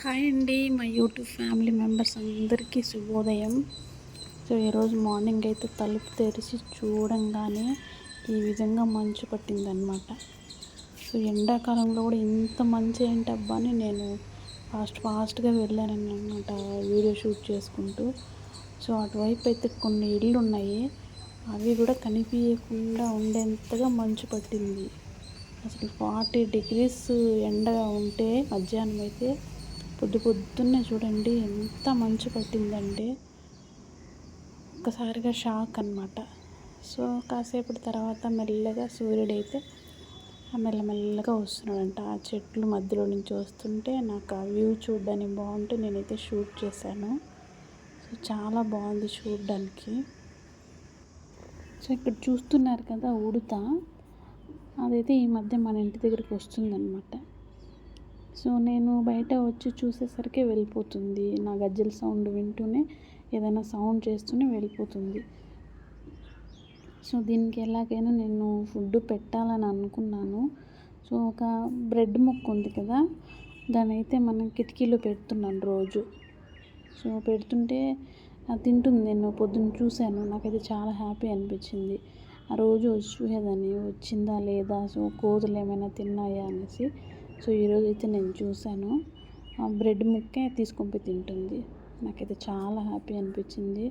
Hi అండి, మా YouTube family members అందరికీ శుభోదయం. సో ఈరోజు మార్నింగ్ అయితే తలుపు తెరిచి చూడంగానే ఈ విధంగా మంచు పట్టిందనమాట. సో ఎండాకాలంలో కూడా ఇంత మంచు ఏంటబ్బా అని నేను ఫాస్ట్గా వెళ్ళానన్నమాట వీడియో షూట్ చేసుకుంటూ. సో అటువైపు అయితే కొన్ని ఇళ్ళు ఉన్నాయి, అవి కూడా కనిపించకుండా ఉండేంతగా మంచు పట్టింది. అసలు 40 degrees ఎండ ఉంటే మధ్యాహ్నం అయితే పొద్దున్నే చూడండి ఎంత మంచు పట్టిందంటే ఒక్కసారిగా షాక్ అనమాట. సో కాసేపటి తర్వాత మెల్లగా సూర్యుడైతే మెల్లమెల్లగా వస్తున్నాడంట. ఆ చెట్లు మధ్యలో నుంచి వస్తుంటే నాకు ఆ వ్యూ చూడడానికి బాగుంటే నేనైతే షూట్ చేశాను. సో చాలా బాగుంది చూడడానికి. సో ఇక్కడ చూస్తున్నారు కదా ఉడత, అదైతే ఈ మధ్య మన ఇంటి దగ్గరికి వస్తుందన్నమాట. సో నేను బయట వచ్చి చూసేసరికి వెళ్ళిపోతుంది. నా గజ్జల సౌండ్ వింటూనే ఏదైనా సౌండ్ చేస్తూనే వెళ్ళిపోతుంది. సో దీనికి ఎలాగైనా నేను ఫుడ్ పెట్టాలని అనుకున్నాను. సో ఒక బ్రెడ్ ముక్క ఉంది కదా, దాని అయితే మనం కిటికీలో పెడుతున్నాను రోజు. సో పెడుతుంటే అది తింటుంది. నేను పొద్దున్న చూశాను, నాకైతే చాలా హ్యాపీ అనిపించింది. ఆ రోజు వచ్చి చూసేదాన్ని వచ్చిందా లేదా, సో కోతులు ఏమైనా తిన్నాయా అనేసి. సో ఈరోజు అయితే నేను చూశాను, ఆ బ్రెడ్ ముక్కే తీసుకొని తింటుంది. నాకైతే చాలా హ్యాపీ అనిపించింది.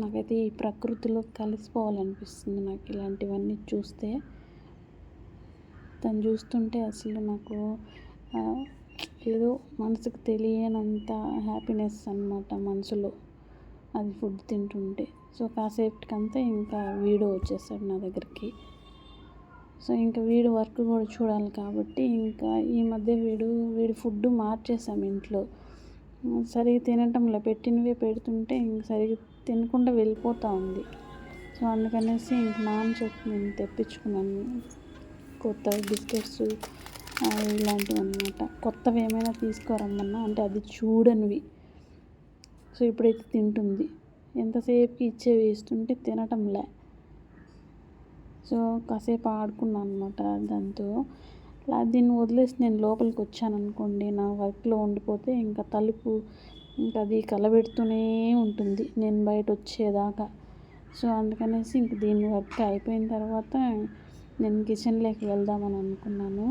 నాకైతే ఈ ప్రకృతిలో కలిసిపోవాలనిపిస్తుంది నాకు ఇలాంటివన్నీ చూస్తే. తను చూస్తుంటే అసలు నాకు ఏదో మనసుకు తెలియనంత హ్యాపీనెస్ అన్నమాట మనసులో, అది ఫుడ్ తింటుంటే. సో కాసేపటికంతా ఇంకా వీడియో వచ్చేసాడు నా దగ్గరికి. సో ఇంకా వీడు వర్క్ కూడా చూడాలి కాబట్టి ఇంకా ఈ మధ్య వీడి ఫుడ్ మార్చేసాం ఇంట్లో. సరిగ్గా తినటంలో పెట్టినవే పెడుతుంటే ఇంక సరిగ్గా తినకుండా వెళ్ళిపోతూ ఉంది. సో అందుకనేసి ఇంక నాన్న చెప్పి నేను తెప్పించుకున్నాను కొత్త బిస్కెట్స్ ఇలాంటివి అన్నమాట. కొత్తవి ఏమైనా తీసుకురమ్మన్నా అంటే అది చూడనివి. సో ఇప్పుడైతే తింటుంది. ఎంతసేపుకి ఇచ్చేవి ఇస్తుంటే తినటంలే. సో కాసేపు ఆడుకున్నాను అనమాట దాంతో. దీన్ని వదిలేసి నేను లోపలికి వచ్చాను అనుకోండి, నా వర్క్లో ఉండిపోతే ఇంకా తలుపు ఇంకా అది కలబెడుతూనే ఉంటుంది నేను బయట వచ్చేదాకా. సో అందుకనేసి ఇంక దీని వర్క్ అయిపోయిన తర్వాత నేను కిచెన్లోకి వెళ్దామని అనుకున్నాను.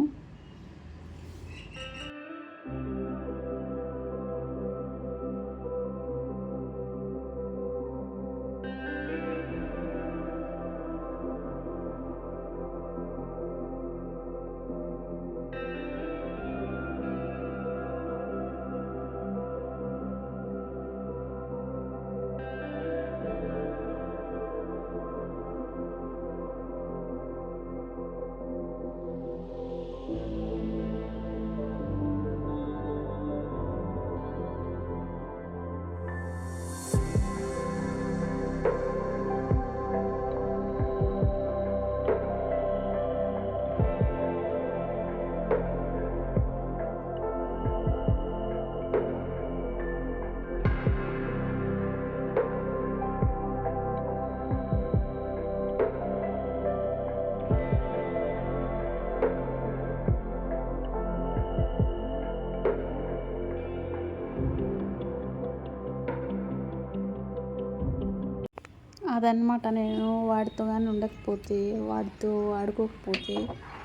అదనమాట. నేను వాడితో కానీ ఉండకపోతే, వాడితో ఆడుకోకపోతే,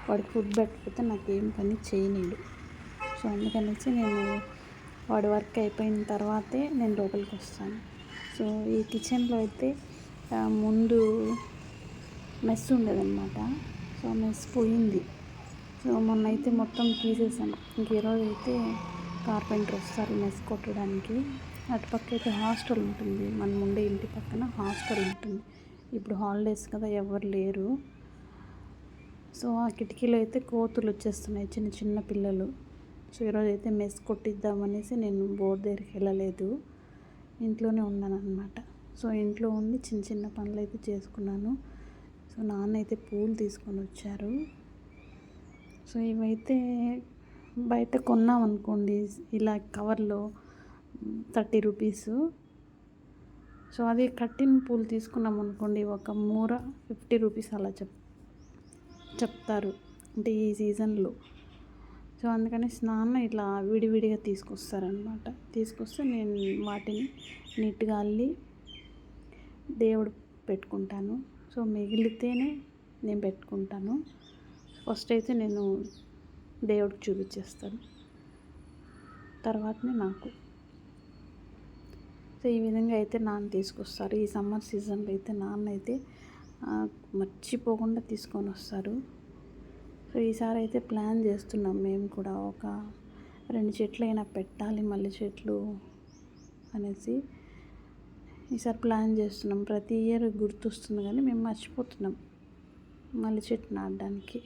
వాడికి ఫుడ్ పెట్టకపోతే నాకేం పని చేయలేడు. సో అందుకనేసి నేను వాడి వర్క్ అయిపోయిన తర్వాతే నేను లోపలికి వస్తాను. సో ఈ కిచెన్లో అయితే ముందు మెస్ ఉండేదన్నమాట. సో మెస్ పోయింది. సో మొన్న అయితే మొత్తం తీసేసాను. ఇంక ఈరోజు అయితే కార్పెంటర్ వస్తారు మెస్ కొట్టడానికి. అటుపక్క అయితే హాస్టల్ ఉంటుంది, మనం ఉండే ఇంటి పక్కన హాస్టల్ ఉంటుంది. ఇప్పుడు హాలిడేస్ కదా, ఎవరు లేరు. సో ఆ కిటికీలో అయితే కోతులు వచ్చేస్తున్నాయి, చిన్న చిన్న పిల్లలు. సో ఈరోజు అయితే మెస్ కొట్టిద్దామనేసి నేను బోర్ దగ్గరికి వెళ్ళలేదు, ఇంట్లోనే ఉన్నాను అనమాట. సో ఇంట్లో ఉండి చిన్న చిన్న పనులు అయితే చేసుకున్నాను. సో నాన్న అయితే పూలు తీసుకొని వచ్చారు. సో ఇవైతే బయట కొన్నాం అనుకోండి ఇలా కవర్లో 30 రూపీస్. సో అది కట్టిన పూలు తీసుకున్నాం అనుకోండి ఒక మూర 50 రూపీస్ అలా చెప్తారు, అంటే ఈ సీజన్లో. సో అందుకని నాన్న ఇట్లా విడివిడిగా తీసుకొస్తారనమాట. తీసుకొస్తే నేను వాటిని నీట్గా అల్లి దేవుడు పెట్టుకుంటాను. సో మిగిలితేనే నేను పెట్టుకుంటాను. ఫస్ట్ అయితే నేను దేవుడికి చూపించేస్తాను, తర్వాతనే నాకు. సో ఈ విధంగా అయితే నాన్న తీసుకొస్తారు. ఈ సమ్మర్ సీజన్లో అయితే నాన్న అయితే మర్చిపోకుండా తీసుకొని వస్తారు. సో ఈసారి అయితే ప్లాన్ చేస్తున్నాం మేము కూడా, ఒక 2 చెట్లు అయినా పెట్టాలి మల్లె చెట్లు అనేసి ఈసారి ప్లాన్ చేస్తున్నాం. ప్రతి ఇయర్ గుర్తొస్తుంది కానీ మేము మర్చిపోతున్నాం మల్లె చెట్టు నాటడానికి.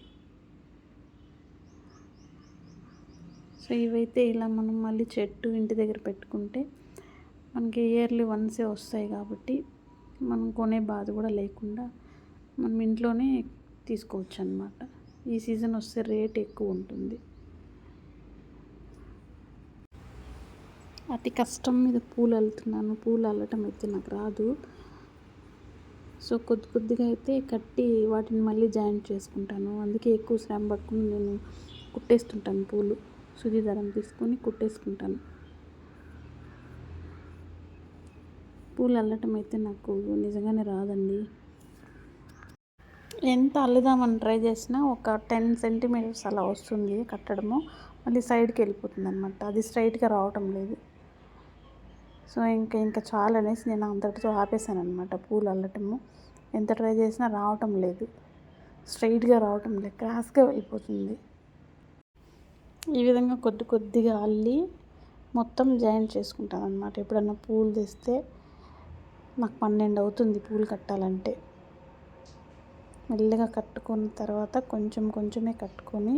సో ఇవైతే ఇలా మనం మళ్ళీ చెట్టు ఇంటి దగ్గర పెట్టుకుంటే మనకి ఇయర్లీ వన్సే వస్తాయి కాబట్టి మనం కొనే బాధ కూడా లేకుండా మనం ఇంట్లోనే తీసుకోవచ్చు అన్నమాట. ఈ సీజన్ వస్తే రేట్ ఎక్కువ ఉంటుంది. అతి కష్టం మీద పూలు అల్లుతున్నాను. పూలు అల్లటం అయితే నాకు రాదు. సో కొద్దిగా అయితే కట్టి వాటిని మళ్ళీ జాయింట్ చేసుకుంటాను. అందుకే ఎక్కువ శ్రమ పట్టుకుని నేను కుట్టేస్తుంటాను. పూలు సూది దారం తీసుకొని కుట్టేసుకుంటాను. పూలు అల్లటం అయితే నాకు నిజంగానే రాదండి. ఎంత అల్లుదామని ట్రై చేసినా ఒక 10 సెంటీమీటర్స్ అలా వస్తుంది కట్టడము, మళ్ళీ సైడ్కి వెళ్ళిపోతుంది అనమాట. అది స్ట్రైట్గా రావటం లేదు. సో ఇంకా చాలా అనేసి నేను అంతటితో ఆపేసాను అనమాట పూలు అల్లటము. ఎంత ట్రై చేసినా రావటం లేదు, స్ట్రైట్గా రావటం లేదు, క్రాస్గా వెళ్ళిపోతుంది. ఈ విధంగా కొద్దిగా అల్లి మొత్తం జాయింట్ చేసుకుంటాను అనమాట. ఎప్పుడన్నా పూలు తెస్తే నాకు 12 అవుతుంది పూలు కట్టాలంటే. మెల్లగా కట్టుకున్న తర్వాత కొంచెమే కట్టుకొని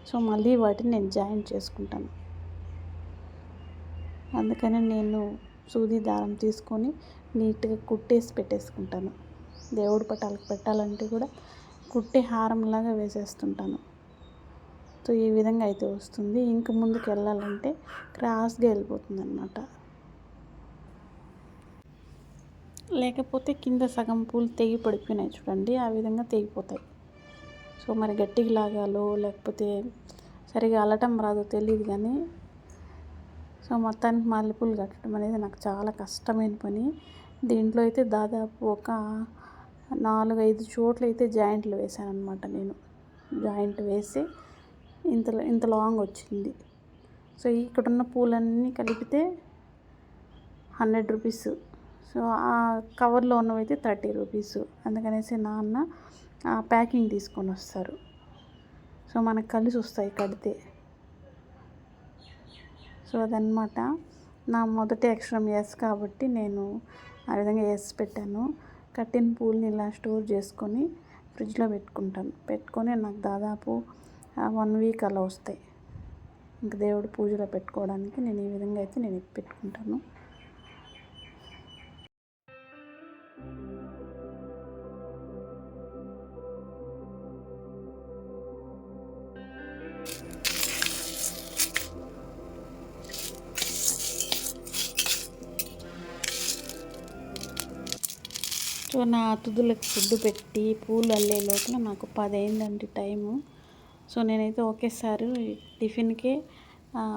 సో మళ్ళీ వాటిని నేను జాయింట్ చేసుకుంటాను. అందుకని నేను సూది దారం తీసుకొని నీట్గా కుట్టేసి పెట్టేసుకుంటాను. దేవుడి పటాలకు పెట్టాలంటే కూడా కుట్టే హారంలాగా వేసేస్తుంటాను. సో ఈ విధంగా అయితే వస్తుంది. ఇంక ముందుకు వెళ్ళాలంటే క్రాస్గా వెళ్ళిపోతుంది అన్నమాట. లేకపోతే కింద సగం పూలు తెగి పడిపోయినాయి చూడండి, ఆ విధంగా తెగిపోతాయి. సో మరి గట్టిగా లాగాలో లేకపోతే సరిగా అల్లటం రాదో తెలియదు కానీ సో మొత్తానికి మల్లెపూలు కట్టడం అనేది నాకు చాలా కష్టమైన పని. దీంట్లో అయితే దాదాపు ఒక 4-5 చోట్ల అయితే జాయింట్లు వేసాను అనమాట. నేను జాయింట్ వేసి ఇంత లాంగ్ వచ్చింది. సో ఇక్కడున్న పూలన్నీ కలిపితే 100 రూపీస్. సో ఆ కవర్లో ఉన్నవైతే 30 రూపీస్. అందుకనేసి నాన్న ప్యాకింగ్ తీసుకొని వస్తారు. సో మనకు కలిసి వస్తాయి కడితే. సో అదనమాట. నా మొదటి అక్షరం ఎస్ కాబట్టి నేను ఆ విధంగా ఎస్ పెట్టాను. కట్టిన పూలని ఇలా స్టోర్ చేసుకొని ఫ్రిడ్జ్లో పెట్టుకొని నాకు దాదాపు 1 వీక్ అలా వస్తాయి. ఇంక దేవుడి పూజలో పెట్టుకోవడానికి నేను ఈ విధంగా అయితే నేను పెట్టుకుంటాను. సో నా అతిథులకు ఫుడ్ పెట్టి పూలు అల్లే లోపల నాకు 10 అయిందండి టైము. సో నేనైతే ఒకేసారి టిఫిన్కే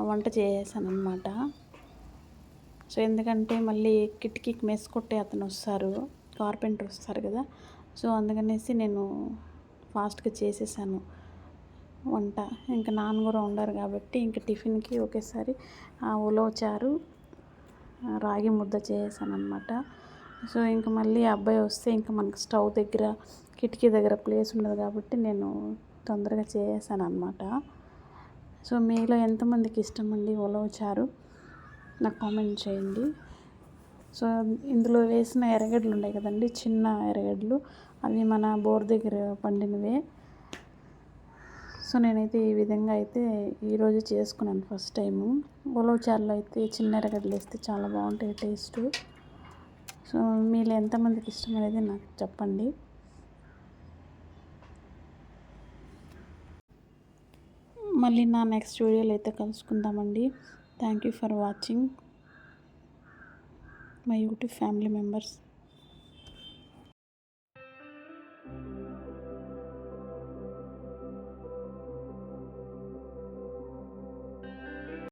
వంట చేసేసాను అనమాట. సో ఎందుకంటే మళ్ళీ కిటికీకి మెస్ కొట్టే అతను వస్తారు, కార్పెంటర్ వస్తారు కదా. సో అందుకనేసి నేను ఫాస్ట్గా చేసేసాను వంట. ఇంకా నాన్న కూడా ఉండరు కాబట్టి ఇంకా టిఫిన్కి ఒకేసారి ఉలవచారు రాగి ముద్ద చేసేసాను అనమాట. సో ఇంకా మళ్ళీ అబ్బాయి వస్తే ఇంకా మనకు స్టవ్ దగ్గర కిటికీ దగ్గర ప్లేస్ ఉండదు కాబట్టి నేను తొందరగా చేసేసాను అనమాట. సో మీలో ఎంతమందికి ఇష్టం అండి ఉలవచారు నాకు కామెంట్ చేయండి. సో ఇందులో వేసిన ఎర్రగడ్డలు ఉన్నాయి కదండి, చిన్న ఎర్రగడ్డలు, అవి మన బోర్ దగ్గర పండినవే. సో నేనైతే ఈ విధంగా అయితే ఈరోజు చేసుకున్నాను ఫస్ట్ టైము. ఉలవ చారులో అయితే చిన్న ఎర్రగడ్డలు వేస్తే చాలా బాగుంటాయి టేస్ట్. సో మీలో ఎంతమందికి ఇష్టం అనేది నాకు చెప్పండి. మళ్ళీ నా నెక్స్ట్ వీడియోలో అయితే కలుసుకుందామండి. Thank you for watching my YouTube family members.